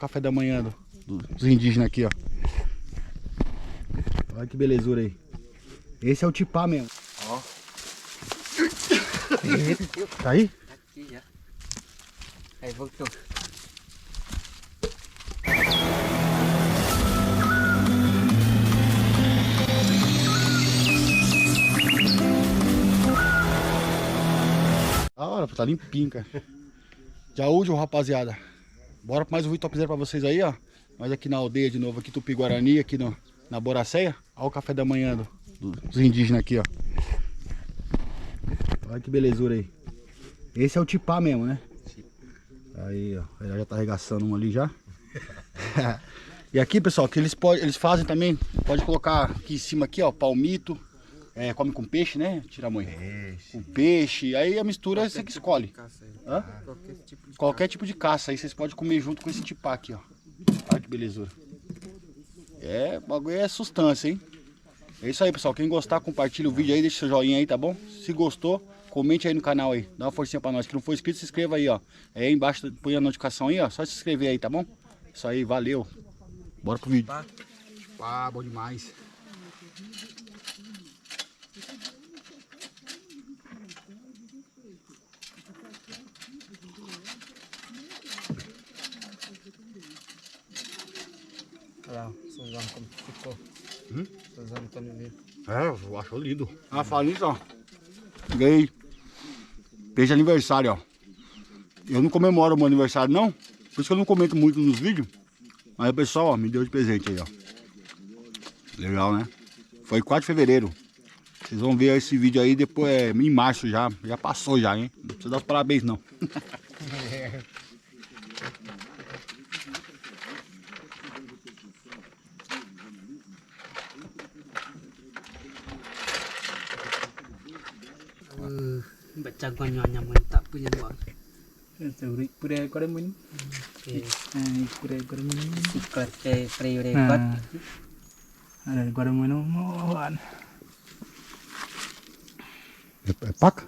Café da manhã dos indígenas aqui, ó. Olha que belezura aí. Esse é o tipá mesmo. Ó. Tá aí? Tá aqui já. Aí voltou. Da hora, tá limpinho, cara. Já hoje, rapaziada. Bora pra mais um vídeo topzera pra vocês aí, ó. Nós aqui na aldeia de novo, aqui Tupi-Guarani, aqui na Boracéia. Olha o café da manhã dos indígenas aqui, ó. Olha que belezura aí. Esse é o tipá mesmo, né? Aí, ó. Ele já tá arregaçando um ali já. E aqui, pessoal, que eles fazem também. Pode colocar aqui em cima, aqui, ó, palmito. Come com peixe, né? Tiramonha. Com peixe. Aí a mistura você que escolhe. Hã? Qualquer tipo de caça. Aí vocês podem comer junto com esse tipá aqui, ó. Olha que belezura. O bagulho é sustância, hein? É isso aí, pessoal. Quem gostar, compartilha o vídeo aí, deixa seu joinha aí, tá bom? Se gostou, comente aí no canal aí. Dá uma forcinha pra nós. Que não for inscrito, se inscreva aí, ó. Aí embaixo põe a notificação aí, ó. Só se inscrever aí, tá bom? Isso aí, valeu. Bora pro vídeo. Bom demais. Olha lá, Suzano como ficou. Suzano quando veio. Eu acho lindo. Ah, fala nisso, ó. Ganhei peixe de aniversário, ó. Eu não comemoro o meu aniversário, não. Por isso que eu não comento muito nos vídeos. Mas o pessoal, ó, me deu de presente aí, ó. Legal, né? Foi 4 de fevereiro. Vocês vão ver esse vídeo aí depois, em março já. Já passou já, hein? Não precisa dar os parabéns, não. Baca gonyonya mantap punya buat. Suri pure kore mun. Pure kore mun. Siklat pre-record. Ada kore mun moan. É paca?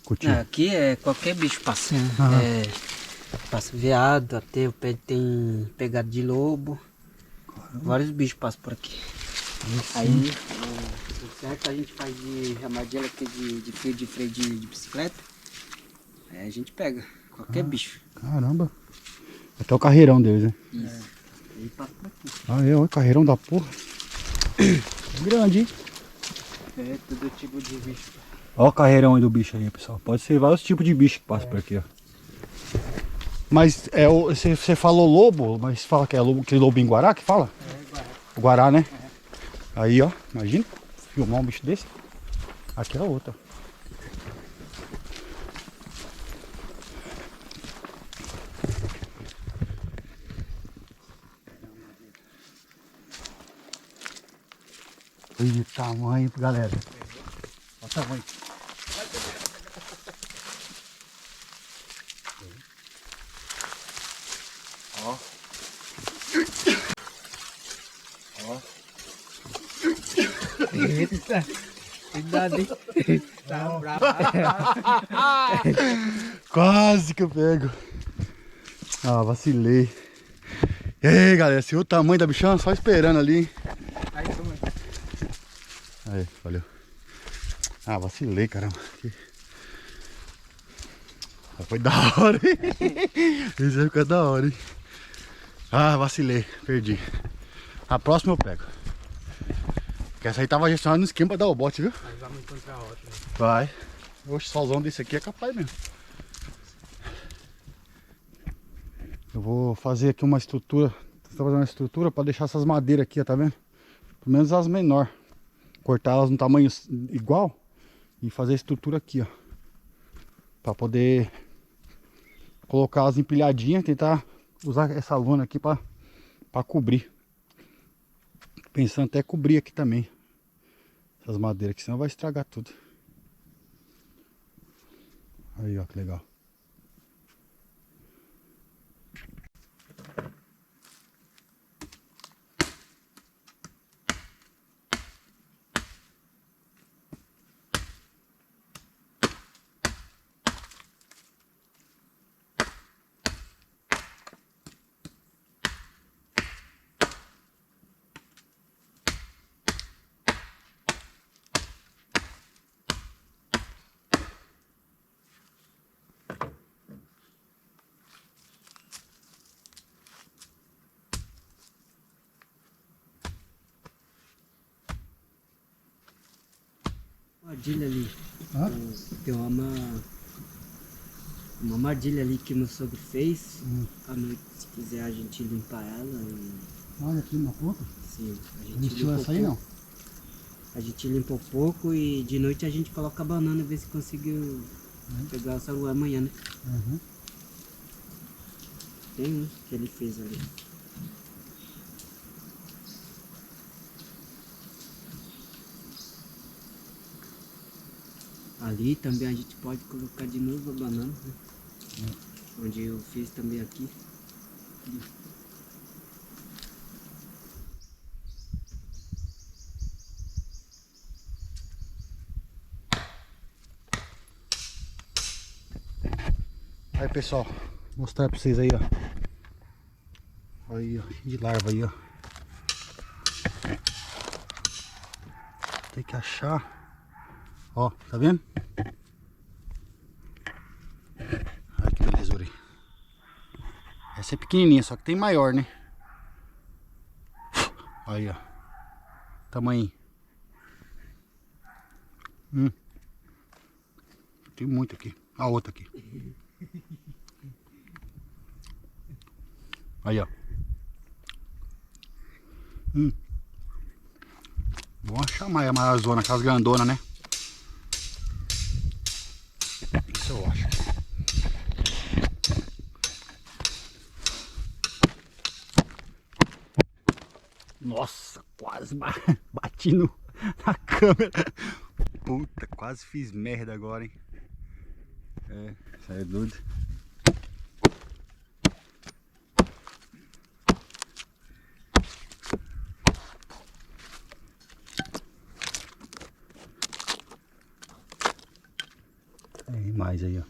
Cutia. Aqui é qualquer bicho passa. Passa veado, até o pé tem pegada de lobo. Vários bichos passam por aqui. Aí o certo a gente faz de armadilha aqui de fio de freio de bicicleta. Aí a gente pega qualquer bicho. Caramba. Até o carreirão deles, né? Isso. Aí passa por aqui. Olha o carreirão da porra. Grande, hein? É todo tipo de bicho. Olha o carreirão aí do bicho aí, pessoal. Pode ser vários tipos de bicho que passam por aqui, ó. Mas você falou lobo, mas fala que é lobo, aquele lobinho guará que fala? Guará. O guará, né? Aí, ó, imagina, filmar um bicho desse. Aqui é outra. Olha o tamanho, galera. Olha o tamanho. Ó. Ó. Eita. Cuidado, hein? Tá bravo. Quase que eu pego. Ah, vacilei. E aí, galera, se o tamanho da bichona, só esperando ali, hein? Aí, valeu. Ah, vacilei, caramba. Foi da hora, hein? Isso aí ficou da hora, hein? Ah, vacilei, perdi. A próxima eu pego. Porque essa aí tava gestionando no esquema pra dar o bote, viu? Mas vamos encontrar outra. Né? Vai. Oxe, solzão desse aqui é capaz mesmo. Eu vou fazer aqui uma estrutura. Estou fazendo uma estrutura para deixar essas madeiras aqui, ó, tá vendo? Pelo menos as menores. Cortar elas no tamanho igual e fazer a estrutura aqui, ó. Para poder colocar elas empilhadinhas, tentar usar essa lona aqui para cobrir. Pensando até cobrir aqui também essas madeiras, que senão vai estragar tudo. Aí, ó, que legal. armadilha ali. Hã? Tem uma armadilha ali que meu sogro fez. À noite, se quiser a gente limpar ela. Olha aqui na ponta. Sim, a gente Vestiu limpa essa aí não? A gente limpa um pouco e de noite a gente coloca a banana e vê se conseguiu pegar essa lua amanhã, né? Uhum. Tem um que ele fez ali. Ali também a gente pode colocar de novo a banana, né? Onde eu fiz também aqui. Aí pessoal, vou mostrar pra vocês aí, ó. Aí, ó, de larva aí, ó. Tem que achar. Ó, tá vendo? Olha que belezura aí. Essa é pequenininha, só que tem maior, né? Aí, ó. Tamanho. Tem muito aqui. A outra aqui. Aí, ó. Vou achar mais a maior zona, aquelas grandonas, né? Isso eu acho. Nossa, quase bati na câmera. Puta, quase fiz merda agora, hein? É, isso aí é doido. Tem mais aí, ó.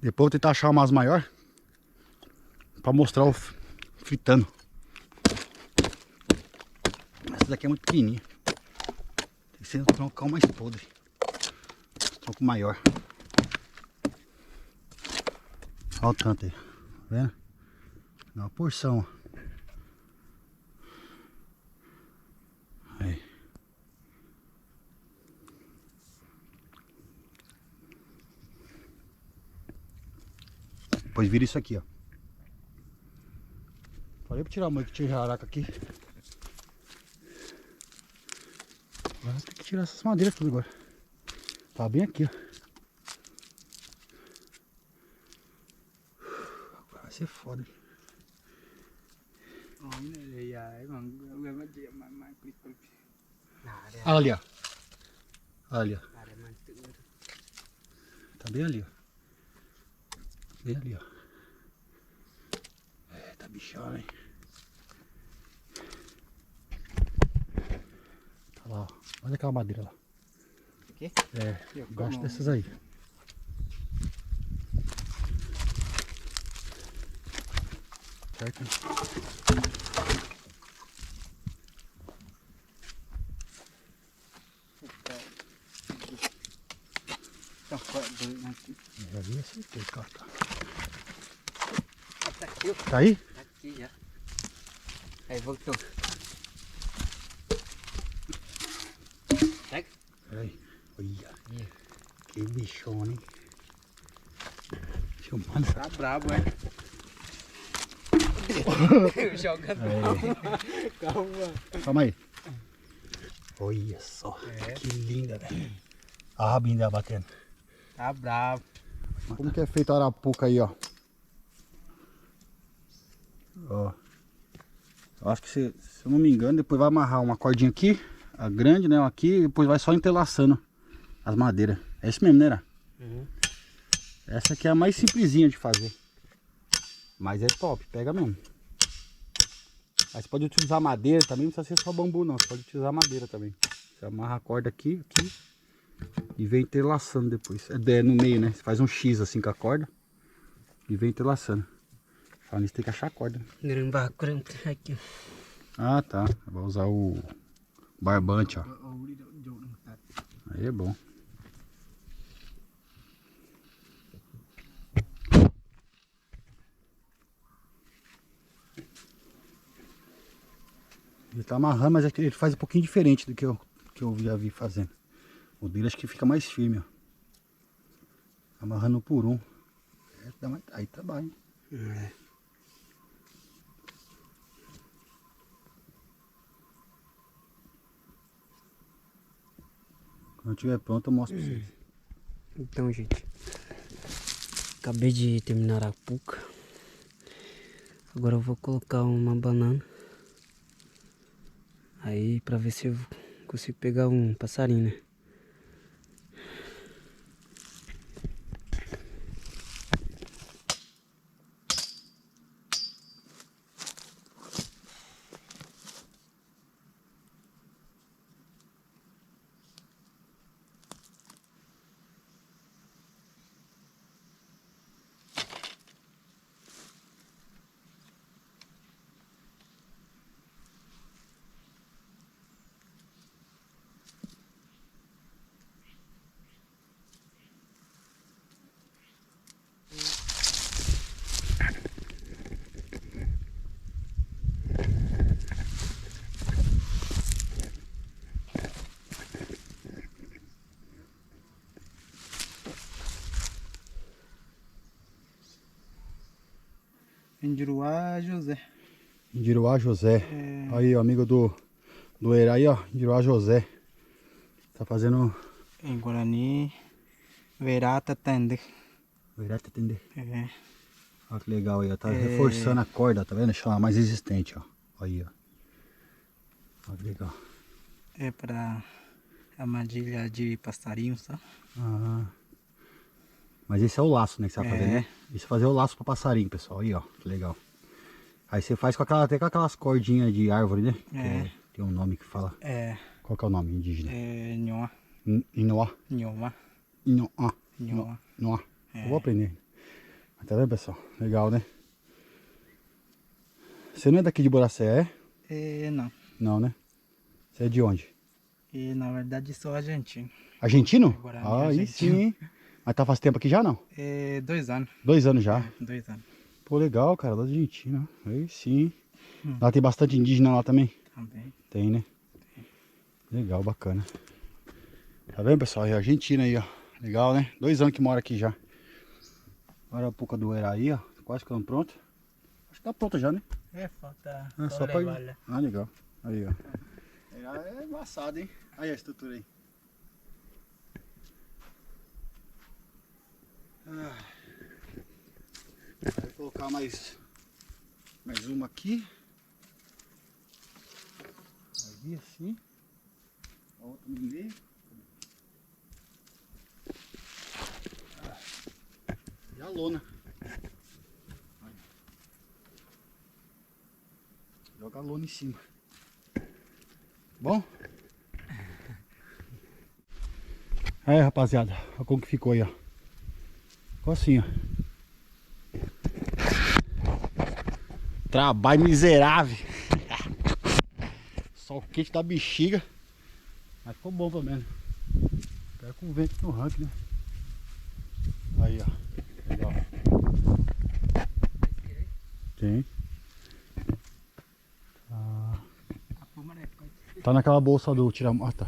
Depois eu vou tentar achar umas maior pra mostrar o fritando. Essa daqui é muito pequenininha. Tem que ser um troncão mais podre. Tronco maior. Olha o tanto aí. Tá vendo? Dá uma porção, ó. Aí. Depois vira isso aqui, ó. Falei pra tirar a mãe que tinha jaraca aqui. Agora tem que tirar essas madeiras tudo agora. Tá bem aqui, ó. Agora vai ser foda, hein? Olha ali, ó. Olha ali, ó. Tá bem ali, ó. Bem ali, ó. É, tá bichão, hein? Tá lá, ó. Olha aquela madeira lá. Aqui? É, embaixo dessas aí. Certo? Já vi, acertei, cara. Tá aqui, ó. Tá aí? Tá aqui já. Aí voltou. Pega. Peraí. Olha. Que bichona, hein? Deixa eu mandar. Tá brabo, é? Joga Calma. Calma aí. Olha só. Que linda, velho. A rabinha dela batendo. Tá brabo. Como que é feito a arapuca aí, ó? Ó. Eu acho que se eu não me engano, depois vai amarrar uma cordinha aqui, a grande, né? Aqui, e depois vai só entrelaçando as madeiras. É isso mesmo, né, Ra? Uhum. Essa aqui é a mais simplesinha de fazer. Mas é top, pega mesmo. Aí você pode utilizar madeira também, não precisa ser só bambu não, você pode utilizar madeira também. Você amarra a corda aqui, e vem entrelaçando depois. É no meio, né? Você faz um X assim com a corda e vem entrelaçando. Falando nisso, tem que achar a corda. Aqui. Ah, tá. Vou usar o barbante, ó. Aí é bom. tá amarrando, mas ele faz um pouquinho diferente do que eu já vi fazendo. O dele acho que fica mais firme, ó. Amarrando por um. Aí trabalha. Quando tiver pronto eu mostro pra vocês. Então, gente, acabei de terminar a puca. Agora eu vou colocar uma banana aí pra ver se eu consigo pegar um passarinho, né? Indiruá José. Indiruá José. Aí, ó, amigo do Eira aí, ó. Indiruá José. Tá fazendo... Em Guarani, Verata Tende. Verá tá entender. É. Olha que legal aí, ó. Tá reforçando a corda, tá vendo? Deixa ela mais resistente, ó. Aí, ó. Olha que legal. É pra armadilha de passarinho, sabe? Ah. Mas esse é o laço, né, que você vai fazer, né? Isso é fazer o laço pra passarinho, pessoal. Aí, ó, que legal. Aí você faz com até com aquelas cordinhas de árvore, né? Tem um nome que fala. Qual que é o nome indígena? É Nhoá. Inoá. Nhoá. Inoá. Nhoá. Inoá. Eu vou aprender. Mas tá vendo, pessoal? Legal, né? Você não é daqui de Boracé, é? Não. Não, né? Você é de onde? E na verdade sou argentino. Argentino? Guarani, Aí argentino. sim. Mas tá faz tempo aqui já, não? 2 anos. 2 anos já. 2 anos. Pô, legal, cara, da Argentina. Aí sim. Lá tem bastante indígena lá também? Também. Tem, né? Legal, bacana. Tá vendo, pessoal? É a Argentina aí, ó. Legal, né? 2 anos que mora aqui já. Agora a puca do Eira aí, ó. Quase ficando pronto. Acho que tá pronta já, né? Falta Só pra... Ah, legal. Aí, ó. É embaçado, hein? Aí a estrutura aí. Vou colocar mais uma aqui. Aí assim. A outra no meio. E a lona. Joga a lona em cima. Bom? Aí, rapaziada, olha como que ficou aí, ó. Ficou assim, ó. Trabalho miserável. Sol quente da bexiga. Mas ficou bom pelo menos. Pega com o vento no ranking, né? Aí, ó. Legal. Tem. Tá naquela bolsa do tiramar. Ah, tá.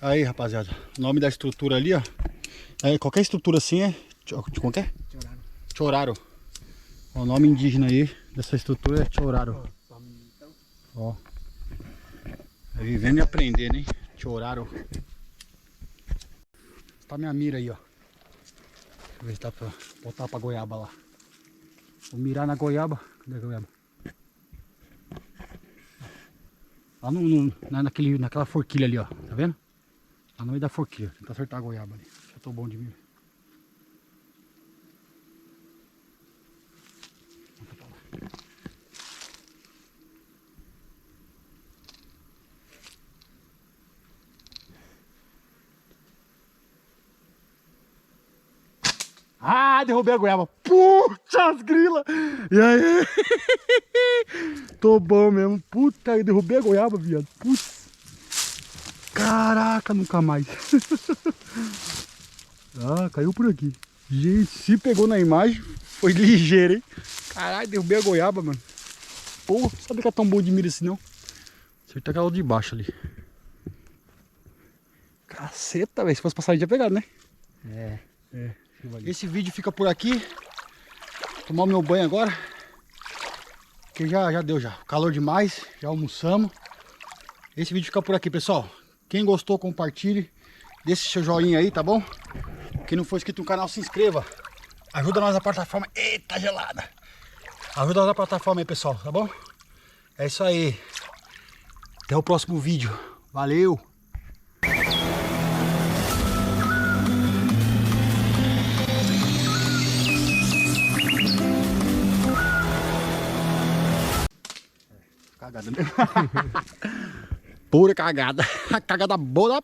Aí, rapaziada. O nome da estrutura ali, ó. Qualquer estrutura assim é... Como que é? Choraro. O nome indígena aí dessa estrutura é Choraro. Ó. É vivendo e aprendendo, hein? Choraro. Tá minha mira aí, ó. Deixa eu ver se dá pra botar pra goiaba lá. Vou mirar na goiaba. Cadê a goiaba? Lá naquela forquilha ali, ó. Tá vendo? Lá no meio da forquilha. Tentar acertar a goiaba ali. Já tô bom de mira. Ah, derrubei a goiaba. Puta as grila. E aí? Tô bom mesmo. Puta, eu derrubei a goiaba, viado. Putz. Caraca, nunca mais. Ah, caiu por aqui. Gente, se pegou na imagem, foi ligeiro, hein? Caralho, derrubei a goiaba, mano. Pô, não sabia que é tão bom de mira assim não. Acertou aquela de baixo ali. Caceta, velho. Se fosse passarinho tinha pegado, né? É. Esse vídeo fica por aqui. Tomar o meu banho agora. Que já deu já. Calor demais. Já almoçamos. Esse vídeo fica por aqui, pessoal. Quem gostou, compartilhe. Deixe seu joinha aí, tá bom? Quem não for inscrito no canal, se inscreva. Ajuda nós na plataforma. Eita, gelada. Ajuda nós na plataforma aí, pessoal, tá bom? É isso aí. Até o próximo vídeo. Valeu! Cagada, né? Pura cagada. Cagada boa da